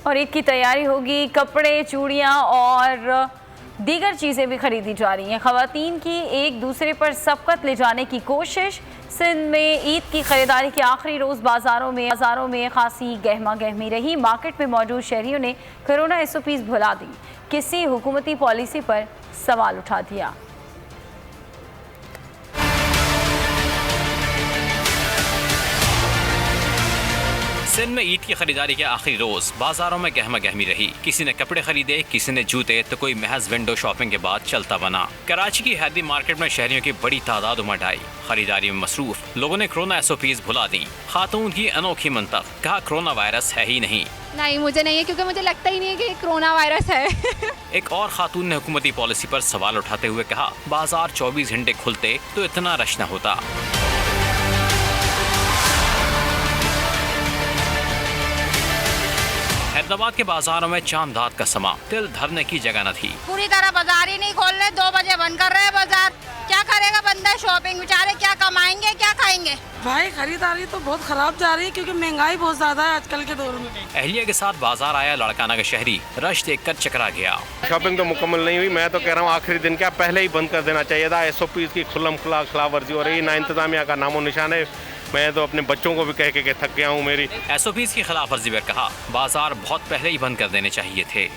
और ईद की तैयारी होगी, कपड़े, चूड़ियाँ और दीगर चीज़ें भी खरीदी जा रही हैं। ख़वातीन की एक दूसरे पर सबकत ले जाने की कोशिश। सिंध में ईद की खरीदारी के आखिरी रोज़ बाज़ारों में खासी गहमा गहमी रही। मार्केट में मौजूद शहरियों ने कोरोना SOPs भुला दी, किसी हुकूमती पॉलिसी पर सवाल उठा दिया। सिंध में ईद की खरीदारी के आखिरी रोज बाजारों में गहमा गहमी रही। किसी ने कपड़े खरीदे, किसी ने जूते, तो कोई महज विंडो शॉपिंग के बाद चलता बना। कराची की हैदी मार्केट में शहरियों की बड़ी तादाद उमड़ आई। खरीदारी में मसरूफ लोगों ने कोरोना SOPs भुला दी। खातून की अनोखी मंतक, कहा कोरोना वायरस है ही नहीं। नहीं, मुझे नहीं है, क्योंकि मुझे लगता ही नहीं है कि कोरोना वायरस है। एक और खातून ने हुकूमती पॉलिसी पर सवाल उठाते हुए कहा, बाजार 24 घंटे खुलते तो इतना रश न होता। हैदराबाद के बाजारों में चांद-रात का समा, दिल धरने की जगह न थी। पूरी तरह बाजार ही नहीं खोल रहे, 2 बजे बंद कर रहे हैं बाजार। क्या करेगा बंदा शॉपिंग, बेचारे क्या कमाएंगे, क्या खाएंगे। भाई खरीदारी तो बहुत खराब जा रही है, क्योंकि महंगाई बहुत ज्यादा है आजकल के दौर में। अहलिया के साथ बाजार आया लड़काना का शहरी, रश देखकर चकरा गया। शॉपिंग तो मुकम्मल नहीं हुई। मैं तो कह रहा हूँ आखिरी दिन क्या पहले ही बंद कर देना चाहिए था। SOPs की खुल्लम खुला खिलाफवर्जी हो रही है, ना इंतजामिया का नामो निशान है। मैं तो अपने बच्चों को भी कह के थक गया हूँ। मेरी SOPs की खिलाफ वर्जी पर कहा, बाजार बहुत पहले ही बंद कर देने चाहिए थे।